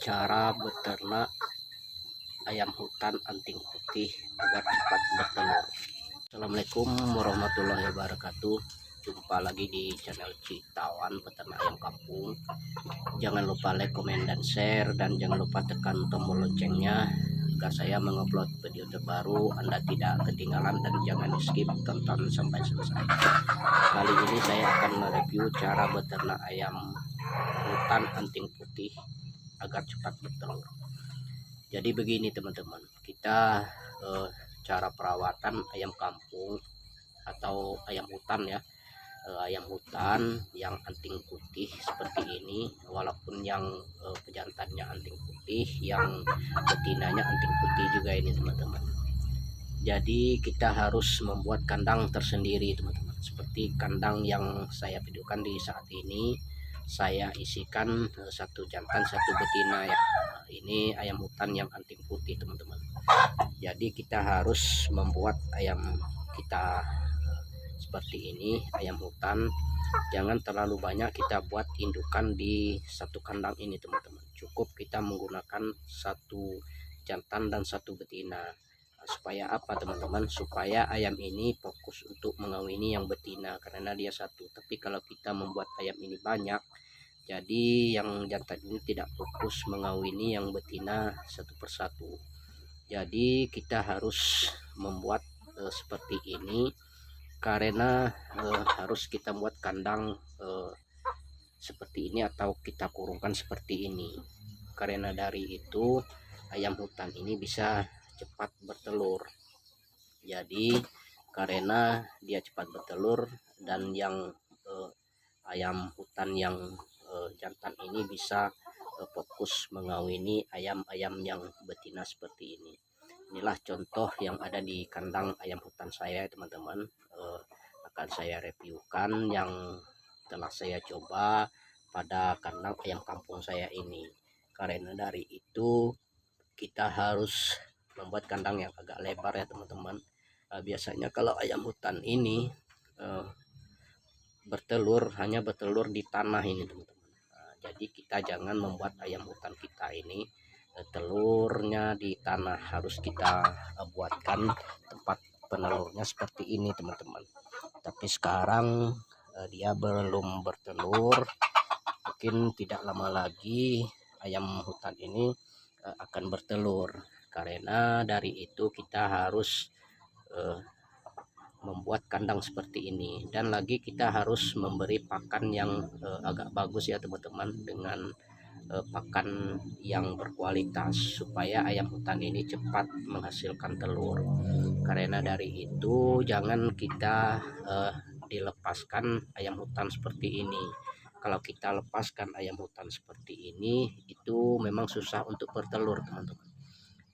cara beternak ayam hutan anting putih agar cepat bertelur. Assalamualaikum warahmatullahi wabarakatuh. Jumpa lagi di channel Citawan Peternak Ayam Kampung. Jangan lupa like, komen, dan share, dan jangan lupa tekan tombol loncengnya agar saya mengupload video terbaru Anda tidak ketinggalan, dan jangan skip, tonton sampai selesai. Kali ini saya akan mereview cara beternak ayam hutan anting putih agar cepat bertelur. Jadi begini teman-teman, kita cara perawatan ayam kampung atau ayam hutan ya, ayam hutan yang anting putih seperti ini, walaupun yang pejantannya anting putih, yang betinanya anting putih juga ini teman-teman. Jadi kita harus membuat kandang tersendiri teman-teman, seperti kandang yang saya videokan di saat ini. Saya isikan satu jantan satu betina ya. Nah, ini ayam hutan yang anting putih teman-teman. Jadi kita harus membuat ayam kita seperti ini, ayam hutan. Jangan terlalu banyak kita buat indukan di satu kandang ini teman-teman. Cukup kita menggunakan satu jantan dan satu betina. Supaya apa teman-teman? Supaya ayam ini fokus untuk mengawini yang betina karena dia satu. Tapi kalau kita membuat ayam ini banyak, jadi yang jantan ini tidak fokus mengawini yang betina satu persatu. Jadi kita harus membuat seperti ini karena harus kita buat kandang seperti ini atau kita kurungkan seperti ini. Karena dari itu ayam hutan ini bisa cepat bertelur. Jadi karena dia cepat bertelur, dan yang ayam hutan yang jantan ini bisa fokus mengawini ayam-ayam yang betina seperti ini. Inilah contoh yang ada di kandang ayam hutan saya teman-teman. Akan saya reviewkan yang telah saya coba pada kandang ayam kampung saya ini. Karena dari itu kita harus membuat kandang yang agak lebar ya teman-teman. Biasanya kalau ayam hutan ini hanya bertelur di tanah ini teman-teman. Jadi kita jangan membuat ayam hutan kita ini telurnya di tanah, harus kita buatkan tempat penelurnya seperti ini teman-teman. Tapi sekarang dia belum bertelur, mungkin tidak lama lagi ayam hutan ini akan bertelur. Karena dari itu kita harus membuat kandang seperti ini, dan lagi kita harus memberi pakan yang agak bagus ya teman-teman, dengan pakan yang berkualitas supaya ayam hutan ini cepat menghasilkan telur. Karena dari itu jangan kita dilepaskan ayam hutan seperti ini. Kalau kita lepaskan ayam hutan seperti ini, itu memang susah untuk bertelur teman-teman,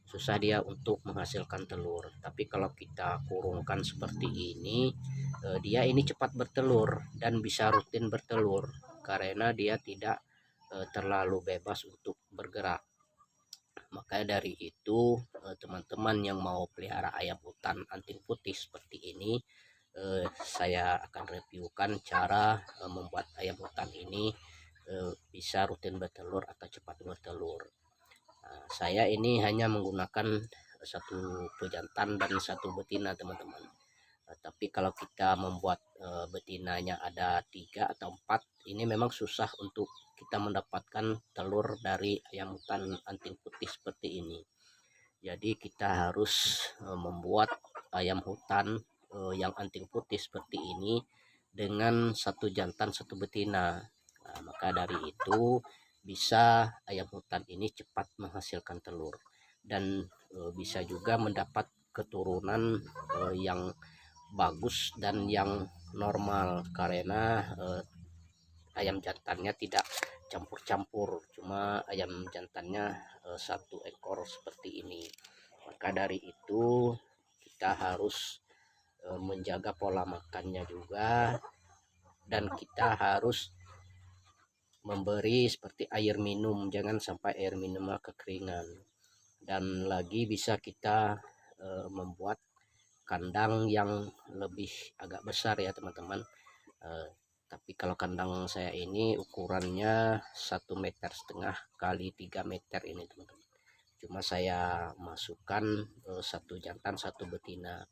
susah dia untuk menghasilkan telur. Tapi kalau kita kurungkan seperti ini, dia ini cepat bertelur dan bisa rutin bertelur karena dia tidak terlalu bebas untuk bergerak. Maka dari itu teman-teman yang mau pelihara ayam hutan anting putih seperti ini, saya akan reviewkan cara membuat ayam hutan ini bisa rutin bertelur atau cepat bertelur. Saya ini hanya menggunakan satu pejantan dan satu betina teman-teman. Tapi kalau kita membuat betinanya ada 3 atau 4, ini memang susah untuk kita mendapatkan telur dari ayam hutan anting putih seperti ini. Jadi kita harus membuat ayam hutan yang anting putih seperti ini dengan satu jantan satu betina. Maka dari itu bisa ayam hutan ini cepat menghasilkan telur, dan bisa juga mendapat keturunan yang bagus dan yang normal karena ayam jantannya tidak campur-campur, cuma ayam jantannya satu ekor seperti ini. Maka dari itu kita harus menjaga pola makannya juga, dan kita harus memberi seperti air minum, jangan sampai air minumnya kekeringan. Dan lagi bisa kita membuat kandang yang lebih agak besar ya teman-teman. Tapi kalau kandang saya ini ukurannya 1,5 meter kali 3 meter ini teman-teman. Cuma saya masukkan satu jantan satu betina.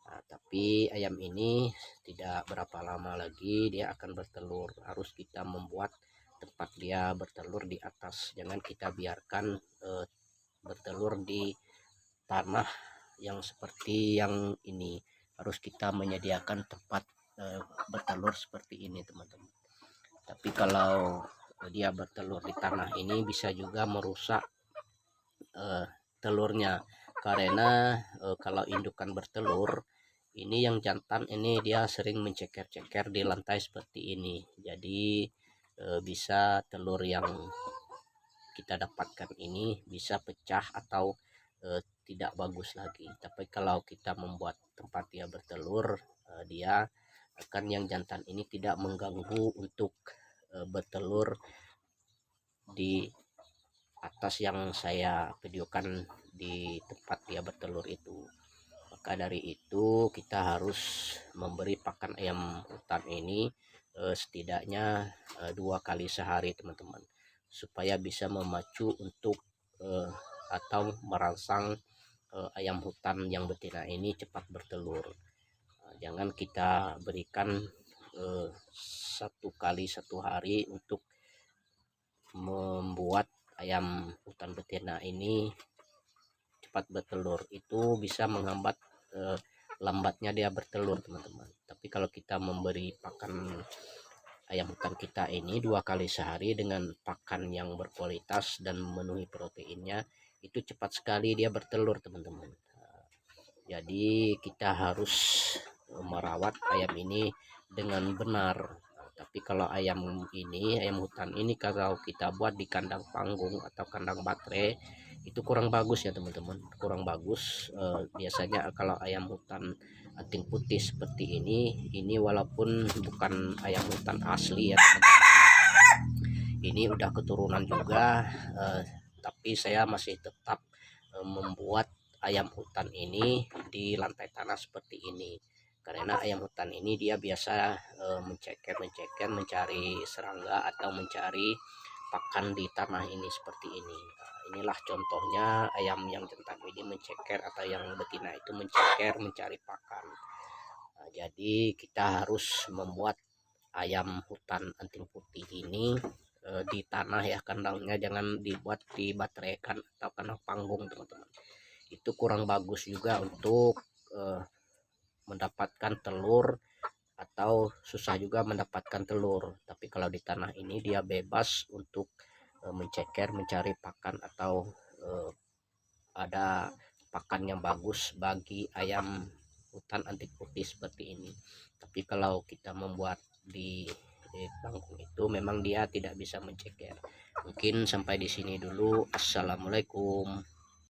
Nah, tapi ayam ini tidak berapa lama lagi dia akan bertelur. Harus kita membuat tempat dia bertelur di atas. Jangan kita biarkan bertelur di tanah yang seperti yang ini. Harus kita menyediakan tempat bertelur seperti ini teman-teman. Tapi kalau dia bertelur di tanah ini bisa juga merusak telurnya, karena kalau indukan bertelur ini yang jantan ini dia sering menceker-ceker di lantai seperti ini. Jadi bisa telur yang kita dapatkan ini bisa pecah atau tidak bagus lagi. Tapi kalau kita membuat tempat dia bertelur, dia akan yang jantan ini tidak mengganggu untuk bertelur di atas yang saya videokan di tempat dia bertelur itu. Maka dari itu kita harus memberi pakan ayam hutan ini setidaknya 2 kali sehari teman-teman, supaya bisa memacu untuk atau merangsang ayam hutan yang betina ini cepat bertelur. Jangan kita berikan 1 kali 1 hari untuk membuat ayam hutan betina ini cepat bertelur. Itu bisa menghambat lambatnya dia bertelur teman-teman. Tapi kalau kita memberi pakan ayam hutan kita ini 2 kali sehari dengan pakan yang berkualitas dan memenuhi proteinnya, itu cepat sekali dia bertelur teman-teman. Jadi kita harus merawat ayam ini dengan benar. Tapi kalau ayam ini, ayam hutan ini kalau kita buat di kandang panggung atau kandang baterai, itu kurang bagus ya teman-teman, kurang bagus. Biasanya kalau ayam hutan anting putih seperti ini walaupun bukan ayam hutan asli ya teman-teman, ini udah keturunan juga, tapi saya masih tetap membuat ayam hutan ini di lantai tanah seperti ini, karena ayam hutan ini dia biasa menceker mencari serangga atau mencari pakan di tanah ini seperti ini. Inilah contohnya ayam yang jantan ini menceker atau yang betina itu menceker mencari pakan. Jadi kita harus membuat ayam hutan anting putih ini di tanah ya, kandangnya jangan dibuat di bateraikan atau kandang panggung teman-teman. Itu kurang bagus juga untuk mendapatkan telur, atau susah juga mendapatkan telur. Tapi kalau di tanah ini dia bebas untuk menceker mencari pakan atau ada pakan yang bagus bagi ayam hutan anting putih seperti ini. Tapi kalau kita membuat di panggung itu memang dia tidak bisa menceker. Mungkin sampai di sini dulu. Assalamualaikum.